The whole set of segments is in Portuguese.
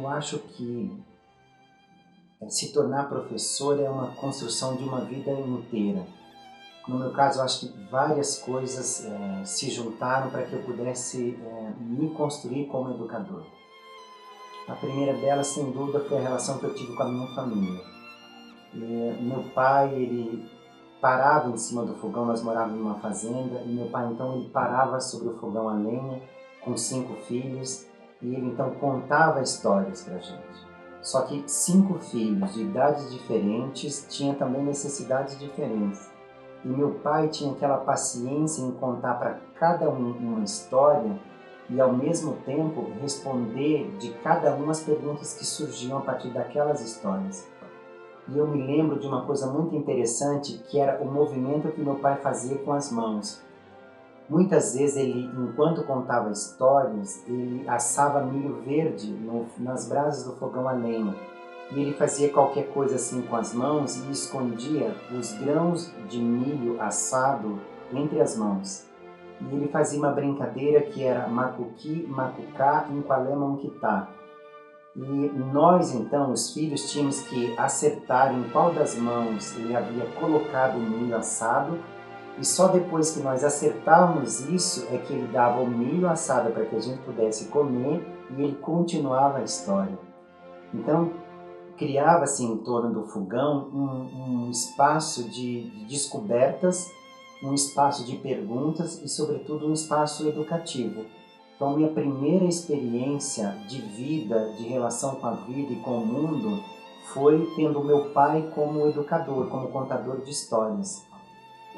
Eu acho que se tornar professor é uma construção de uma vida inteira. No meu caso, eu acho que várias coisas se juntaram para que eu pudesse me construir como educador. A primeira delas, sem dúvida, foi a relação que eu tive com a minha família. Meu pai, ele parava em cima do fogão, nós morávamos numa fazenda, e meu pai então ele parava sobre o fogão a lenha com 5 filhos, e ele então contava histórias para a gente. Só que 5 filhos de idades diferentes tinham também necessidades diferentes. E meu pai tinha aquela paciência em contar para cada um uma história e ao mesmo tempo responder de cada uma as perguntas que surgiam a partir daquelas histórias. E eu me lembro de uma coisa muito interessante, que era o movimento que meu pai fazia com as mãos. Muitas vezes ele, enquanto contava histórias, ele assava milho verde nas brasas do fogão a lenha. E ele fazia qualquer coisa assim com as mãos e escondia os grãos de milho assado entre as mãos. E ele fazia uma brincadeira que era macuqui, macucá, inqualé, monquitá. E nós, então, os filhos, tínhamos que acertar em qual das mãos ele havia colocado o milho assado, e só depois que nós acertávamos isso é que ele dava o milho assado para que a gente pudesse comer, e ele continuava a história. Então, criava-se em torno do fogão um espaço de descobertas, um espaço de perguntas e, sobretudo, um espaço educativo. Então, minha primeira experiência de vida, de relação com a vida e com o mundo, foi tendo meu pai como educador, como contador de histórias.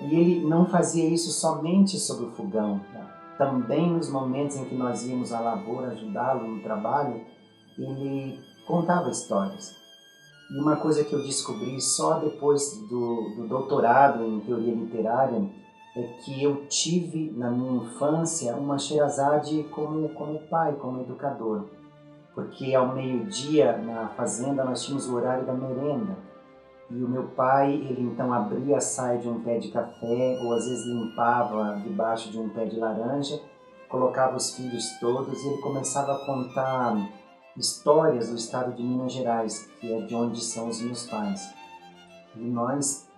E ele não fazia isso somente sobre o fogão, né? Também nos momentos em que nós íamos à lavoura ajudá-lo no trabalho, ele contava histórias. E uma coisa que eu descobri só depois do doutorado em teoria literária é que eu tive na minha infância uma Sherazade como pai, como educador. Porque ao meio-dia na fazenda nós tínhamos o horário da merenda. E o meu pai, ele então abria a saia de um pé de café, ou às vezes limpava debaixo de um pé de laranja, colocava os filhos todos e ele começava a contar histórias do estado de Minas Gerais, que é de onde são os meus pais. E nós,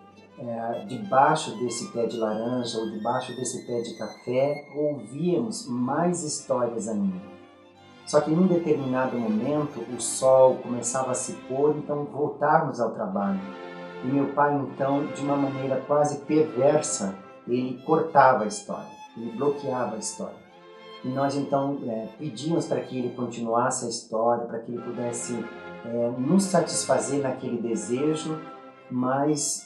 debaixo desse pé de laranja ou debaixo desse pé de café, ouvíamos mais histórias ainda. Só que em um determinado momento o sol começava a se pôr, então voltarmos ao trabalho. E meu pai, então, de uma maneira quase perversa, ele cortava a história, ele bloqueava a história. E nós então pedimos para que ele continuasse a história, para que ele pudesse nos satisfazer naquele desejo, mas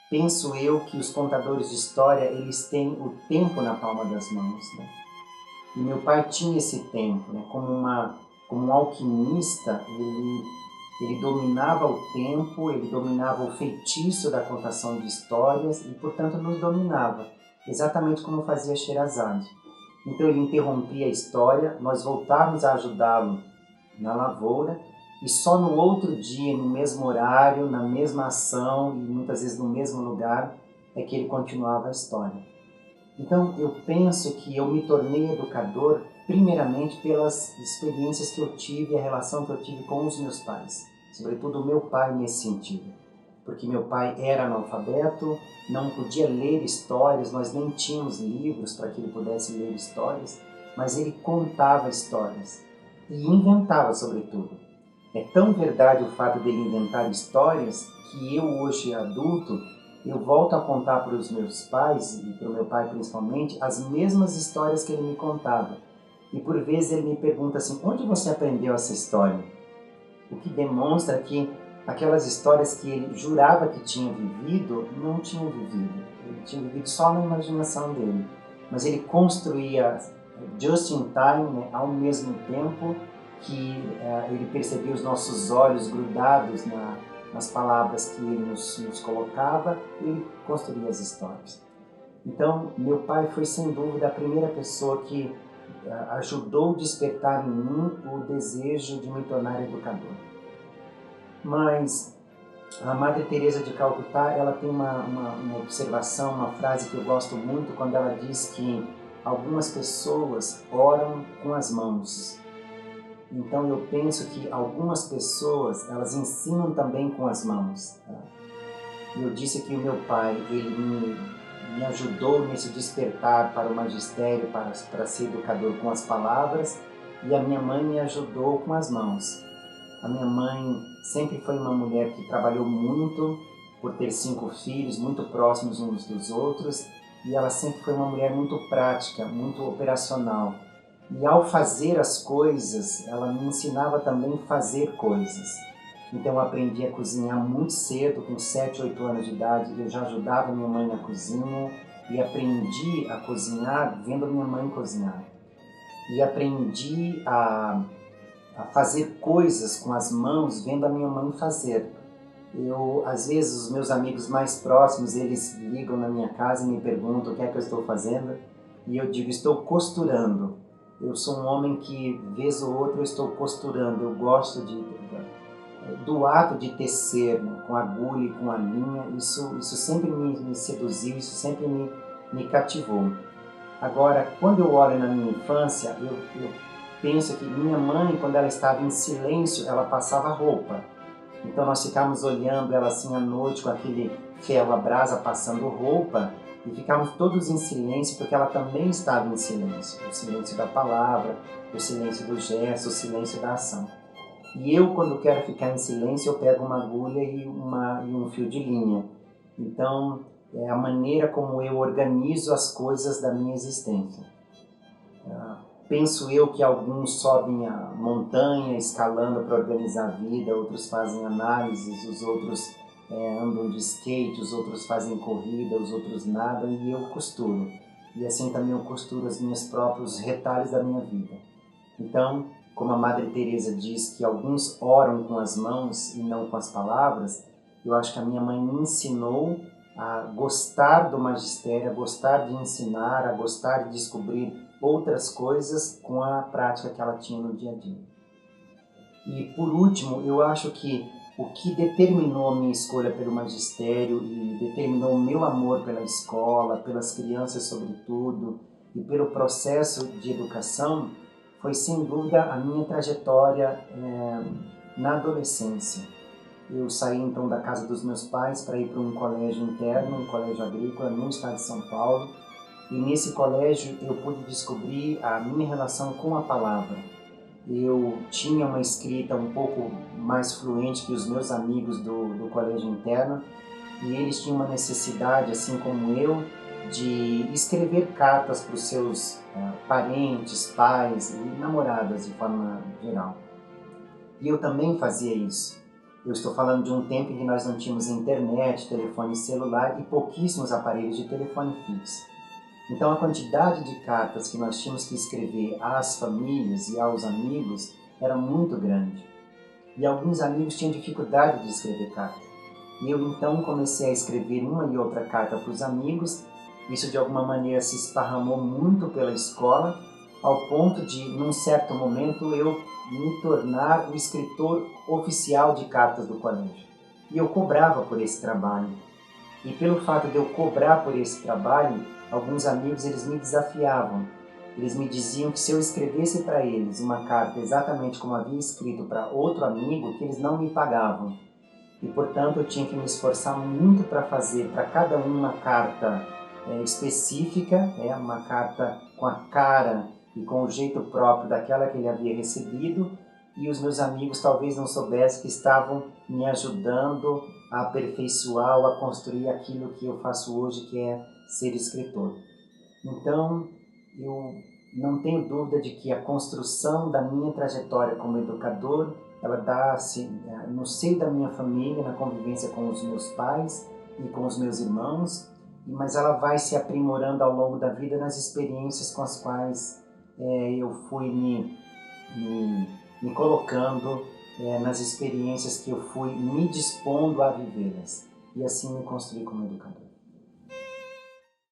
penso eu que os contadores de história, eles têm o tempo na palma das mãos, né? E meu pai tinha esse tempo, né? Como um alquimista, ele dominava o tempo, ele dominava o feitiço da contação de histórias e, portanto, nos dominava, exatamente como fazia Sherazade. Então ele interrompia a história, nós voltávamos a ajudá-lo na lavoura e só no outro dia, no mesmo horário, na mesma ação e muitas vezes no mesmo lugar, é que ele continuava a história. Então eu penso que eu me tornei educador primeiramente pelas experiências que eu tive e a relação que eu tive com os meus pais, sobretudo o meu pai nesse sentido. Porque meu pai era analfabeto, não podia ler histórias, nós nem tínhamos livros para que ele pudesse ler histórias, mas ele contava histórias e inventava sobretudo. É tão verdade o fato dele inventar histórias que eu hoje adulto, eu volto a contar para os meus pais, e para o meu pai principalmente, as mesmas histórias que ele me contava. E por vezes ele me pergunta assim, onde você aprendeu essa história? O que demonstra que aquelas histórias que ele jurava que tinha vivido, não tinha vivido. Ele tinha vivido só na imaginação dele. Mas ele construía just in time, né, ao mesmo tempo que ele percebia os nossos olhos grudados nas palavras que ele nos colocava, ele construía as histórias. Então, meu pai foi sem dúvida a primeira pessoa que ajudou a despertar em mim o desejo de me tornar educador. Mas a Madre Teresa de Calcutá, ela tem uma observação, uma frase que eu gosto muito, quando ela diz que algumas pessoas oram com as mãos Então eu penso que algumas pessoas, elas ensinam também com as mãos. Tá? Eu disse que o meu pai, ele me ajudou nesse despertar para o magistério, para ser educador com as palavras, e a minha mãe me ajudou com as mãos. A minha mãe sempre foi uma mulher que trabalhou muito por ter 5 filhos, muito próximos uns dos outros, e ela sempre foi uma mulher muito prática, muito operacional. E ao fazer as coisas, ela me ensinava também a fazer coisas. Então eu aprendi a cozinhar muito cedo, com 7, 8 anos de idade. Eu já ajudava minha mãe na cozinha e aprendi a cozinhar vendo minha mãe cozinhar. E aprendi a fazer coisas com as mãos vendo a minha mãe fazer. Às vezes, os meus amigos mais próximos, eles ligam na minha casa e me perguntam o que é que eu estou fazendo. E eu digo, estou costurando. Eu sou um homem que, vez ou outra, eu estou costurando. Eu gosto do ato de tecer, né, com agulha e com a linha. Isso sempre me seduziu, isso sempre me cativou. Agora, quando eu olho na minha infância, eu penso que minha mãe, quando ela estava em silêncio, ela passava roupa. Então nós ficávamos olhando ela assim à noite com aquele ferro à brasa passando roupa e ficávamos todos em silêncio porque ela também estava em silêncio. O silêncio da palavra, o silêncio do gesto, o silêncio da ação. E eu, quando quero ficar em silêncio, eu pego uma agulha e um fio de linha. Então, é a maneira como eu organizo as coisas da minha existência. Penso eu que alguns sobem a montanha escalando para organizar a vida, outros fazem análises, os outros andam de skate, os outros fazem corrida, os outros nadam e eu costuro. E assim também eu costuro os meus próprios retalhos da minha vida. Então, como a Madre Teresa diz que alguns oram com as mãos e não com as palavras, eu acho que a minha mãe me ensinou a gostar do magistério, a gostar de ensinar, a gostar de descobrir outras coisas com a prática que ela tinha no dia a dia. E por último, eu acho que o que determinou a minha escolha pelo magistério e determinou o meu amor pela escola, pelas crianças sobretudo, e pelo processo de educação, foi sem dúvida a minha trajetória na adolescência. Eu saí então da casa dos meus pais para ir para um colégio interno, um colégio agrícola no estado de São Paulo, e nesse colégio eu pude descobrir a minha relação com a palavra. Eu tinha uma escrita um pouco mais fluente que os meus amigos do colégio interno e eles tinham uma necessidade, assim como eu, de escrever cartas para os seus parentes, pais e namoradas de forma geral. E eu também fazia isso. Eu estou falando de um tempo em que nós não tínhamos internet, telefone celular e pouquíssimos aparelhos de telefone fixo. Então a quantidade de cartas que nós tínhamos que escrever às famílias e aos amigos era muito grande. E alguns amigos tinham dificuldade de escrever carta. E eu então comecei a escrever uma e outra carta para os amigos. Isso de alguma maneira se esparramou muito pela escola, ao ponto de, num certo momento, eu me tornar o escritor oficial de cartas do colégio. E eu cobrava por esse trabalho. E pelo fato de eu cobrar por esse trabalho, alguns amigos eles me desafiavam. Eles me diziam que se eu escrevesse para eles uma carta exatamente como havia escrito para outro amigo, que eles não me pagavam. E, portanto, eu tinha que me esforçar muito para fazer para cada um uma carta específica, uma carta com a cara e com o jeito próprio daquela que ele havia recebido, e os meus amigos talvez não soubessem que estavam me ajudando a aperfeiçoar ou a construir aquilo que eu faço hoje, que é ser escritor. Então, eu não tenho dúvida de que a construção da minha trajetória como educador, ela dá-se no seio da minha família, na convivência com os meus pais e com os meus irmãos, mas ela vai se aprimorando ao longo da vida nas experiências com as quais eu fui me colocando, nas experiências que eu fui me dispondo a vivê-las. E assim me construí como educador.